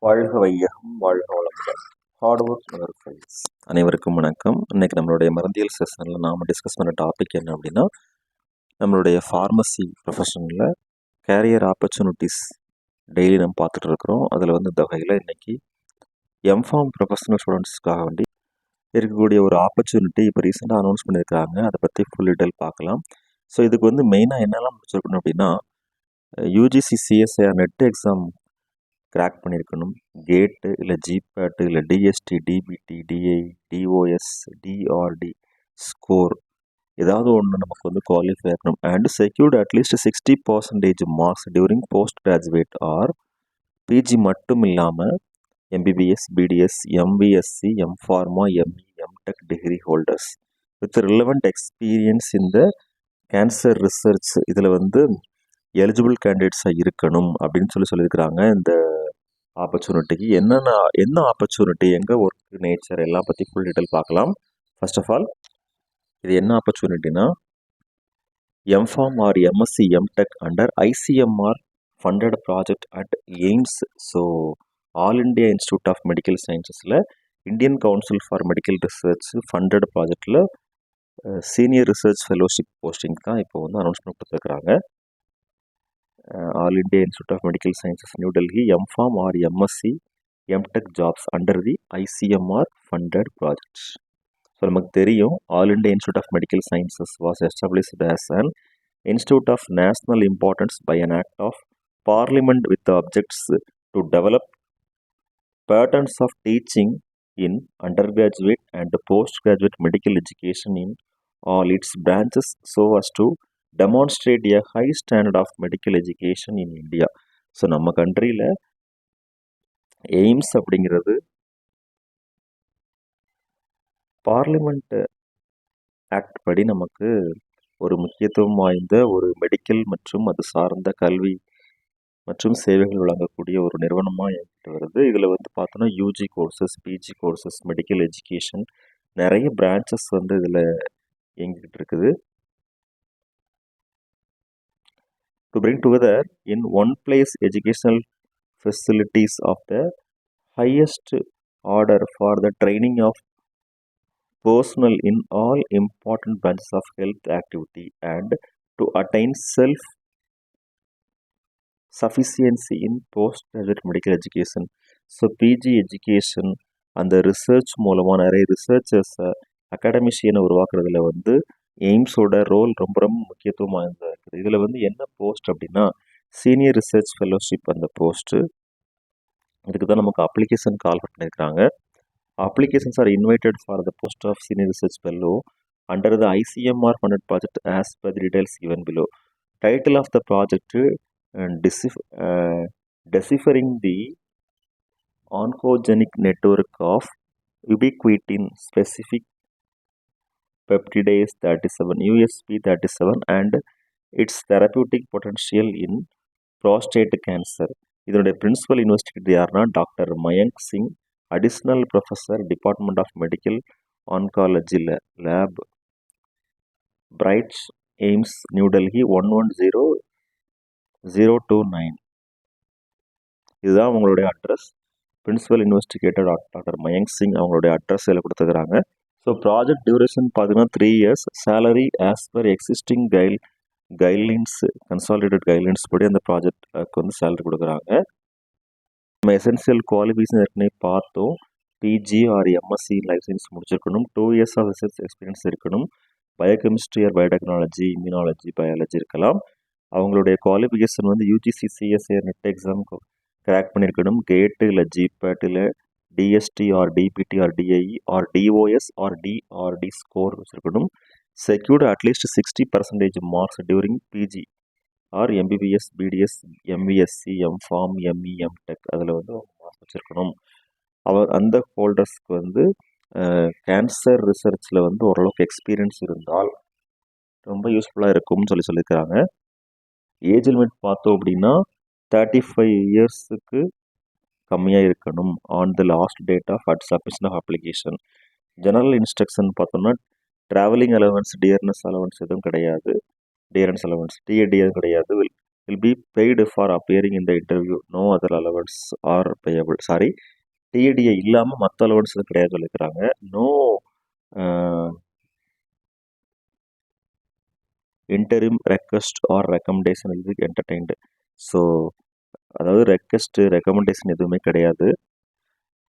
வாழ்க வையகம் வாழ்க வளமுடன். Hard work never fails. அனைவருக்கும் வணக்கம். இன்னைக்கு நம்மளுடைய மருந்தியல் செஷனில் நாம் டிஸ்கஸ் பண்ண டாபிக் என்ன அப்படின்னா, நம்மளுடைய ஃபார்மசி ப்ரொஃபஷனில் கேரியர் ஆப்பர்ச்சுனிட்டிஸ் டெய்லி நம்ம பார்த்துட்டு இருக்கிறோம். அதில் வந்து இந்த வகையில் இன்னைக்கு எம்ஃபார்ம் ப்ரொஃபஷனல் ஸ்டூடெண்ட்ஸ்க்காக வேண்டி இருக்கக்கூடிய ஒரு ஆப்பர்ச்சுனிட்டி இப்போ ரீசெண்டாக அனௌன்ஸ் பண்ணியிருக்காங்க. அதை பற்றி ஃபுல் டீட்டெயில் பார்க்கலாம். ஸோ இதுக்கு வந்து மெயினாக என்னெல்லாம் முடிச்சிருக்கணும் அப்படின்னா, UGC CSIR NET exam crack பண்ணியிருக்கணும். கேட்டு இல்லை ஜிபேட்டு இல்லை DST DBT DI DOS DRD score ஏதாவது ஒன்று நமக்கு வந்து குவாலிஃபை ஆகணும். And secured at least 60% marks during post graduate or PG மட்டும் இல்லாமல் MBBS BDS MBSc MPharma ME MTech degree holders with relevant experience இந்த கேன்சர் ரிசர்ச் இதில் வந்து எலிஜிபிள் கேண்டிடேட்ஸாக இருக்கணும் அப்படின்னு சொல்லியிருக்கிறாங்க. இந்த ஆப்பர்ச்சுனிட்டிக்கு என்ன ஆப்பர்ச்சுனிட்டி, எங்கே ஒர்க் நேச்சர் எல்லாம் பற்றி ஃபுல் டீட்டெயில் பார்க்கலாம். ஃபர்ஸ்ட் ஆஃப் ஆல் இது என்ன ஆப்பர்ச்சுனிட்டினா, MPharm or MSc MTech under ICMR funded project at AIIMS. So all India institute of medical சயின்சஸில் Indian council for medical research funded ப்ராஜெக்டில் சீனியர் ரிசர்ச் ஃபெலோஷிப் போஸ்டிங் தான் இப்போ வந்து announcement கொடுத்துருக்குறாங்க. All India Institute of Medical Sciences, New Delhi, M.Pharm or MSc, M.Tech jobs under the ICMR funded projects. So, நமக்கு தெரியும் All India Institute of Medical Sciences was established as an institute of national importance by an act of Parliament with the objects to develop patterns of teaching in undergraduate and postgraduate medical education in all its branches so as to demonstrate a high standard of medical education in India. So நம்ம கண்ட்ரியில் AIIMS அப்படிங்கிறது parliament act படி நமக்கு ஒரு முக்கியத்துவம் வாய்ந்த ஒரு medical மற்றும் அது சார்ந்த கல்வி மற்றும் சேவைகள் வழங்கக்கூடிய ஒரு நிறுவனமாக இயங்கிட்டு வருது. இதில் வந்து பார்த்தோன்னா UG courses, PG courses, medical education நிறைய பிரான்ச்சஸ் வந்து இதில் இயங்கிக்கிட்டு இருக்குது. To bring together in one place educational facilities of the highest order for the training of personnel in all important branches of health activity and to attain self-sufficiency in postgraduate medical education. So PG education அந்த research மூலமாக நிறைய ரிசர்ச்சர்ஸை அகாடமிஷியனை உருவாக்குறதுல வந்து எய்ம்ஸோட role ரொம்ப ரொம்ப முக்கியத்துவம் வாய்ந்ததாக இருக்குது. இதில் வந்து என்ன போஸ்ட் அப்படின்னா, சீனியர் ரிசர்ச் ஃபெலோஷிப் அந்த போஸ்ட்டு. இதுக்கு தான் நமக்கு அப்ளிகேஷன் கால் பண்ணியிருக்காங்க. Applications are invited for the post of senior research fellow under the ICMR funded project as per the details given below. Title of the project deciphering the oncogenic network of ubiquitin specific peptidase 37 USP37 and its therapeutic potential in prostate cancer. இதனுடைய principal investigator யாருன்னா doctor Mayank Singh, additional professor, department of medical oncology lab, பிரைட்ஸ் எய்ம்ஸ், நியூ டெல்லி 110029. இதுதான் அவங்களுடைய address. Principal investigator doctor Mayank Singh அவங்களுடைய address இதில் கொடுத்துக்கிறாங்க. So project duration பார்த்தீங்கன்னா 3 years. Salary as per existing guidelines, consolidated guidelines படி அந்த ப்ராஜெக்டுக்கு வந்து சேலரி கொடுக்குறாங்க. நம்ம எசென்சியல் குவாலிஃபிகேஷன் ஏற்கனவே பார்த்தோம். பிஜி ஆர் எம்எஸ்சி லைசன்ஸ் முடிச்சிருக்கணும், 2 years ஆஃப் ரிசர்ச் எக்ஸ்பீரியன்ஸ் இருக்கணும், biochemistry or biotechnology, immunology, biology இருக்கலாம். அவங்களுடைய குவாலிஃபிகேஷன் வந்து UGC CSIR NET exam crack பண்ணியிருக்கணும். கேட்டு இல்லை ஜிபேட் இல்லை DST or DBT or DIE or DOS or DRD score வச்சுருக்கணும். Secured at least 60% marks during PG or MBBS BDS MBSc MPharm ME MTech அதில் வந்து marks வச்சுருக்கணும். அந்த ஹோல்டர்ஸ்க்கு வந்து கேன்சர் ரிசர்ச்சில் வந்து ஓரளவுக்கு எக்ஸ்பீரியன்ஸ் இருந்தால் ரொம்ப யூஸ்ஃபுல்லாக இருக்கும்னு சொல்லியிருக்கிறாங்க. ஏஜ் லிமிட் பார்த்தோம் அப்படின்னா 35 yearsக்கு கம்மியாக இருக்கணும் on the last date of submission of application. General instruction பார்த்தோம்னா ட்ராவலிங் அலவன்ஸ், டியர்னஸ் அலவன்ஸ் எதுவும் கிடையாது. டியர்னஸ் அலவன்ஸ் டிஏடி எதுவும் கிடையாது. will be paid for appearing in the interview. No other allowance are payable. Sorry, TA DA இல்லாமல் மற்ற allowance கிடையாது சொல்லிக்கிறாங்க. No interim request or recommendation will be entertained. So அதாவது recommendation எதுவுமே கிடையாது.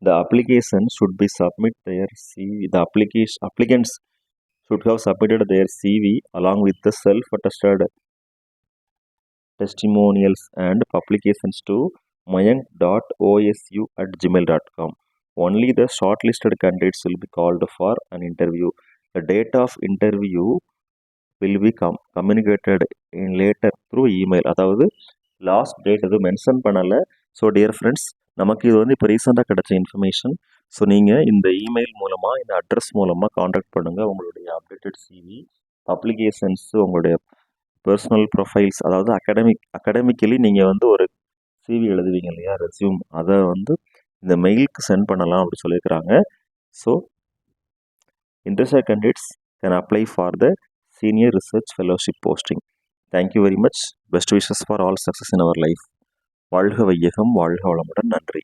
The application should be submit their CV. The applicants should have submitted their CV along with the self-attested testimonials and publications to mayank.osu@gmail.com. Only the shortlisted candidates will be called for an interview. The date of interview will be communicated in later through email. அதாவது last date எதுவும் mention பண்ணலை. So dear friends, நமக்கு இது வந்து இப்போ ரீசெண்டாக கிடைச்ச information. So நீங்கள் இந்த இமெயில் மூலமாக, இந்த அட்ரஸ் மூலமாக காண்டாக்ட் பண்ணுங்கள். உங்களுடைய அப்டேட்டட் சிவி, பப்ளிகேஷன்ஸ், உங்களுடைய பர்சனல் ப்ரொஃபைல்ஸ், அதாவது அகாடமிக்கலி நீங்கள் வந்து ஒரு சிவி எழுதுவீங்க இல்லையா, ரெஸ்யூம், அதை வந்து இந்த மெயிலுக்கு சென்ட் பண்ணலாம் அப்படி சொல்லியிருக்கிறாங்க. So interested candidates can apply for the senior research fellowship posting. Thank you very much. Best wishes for all success in our life. வாழ்க வையகம், வாழ்க வளமுடன். நன்றி.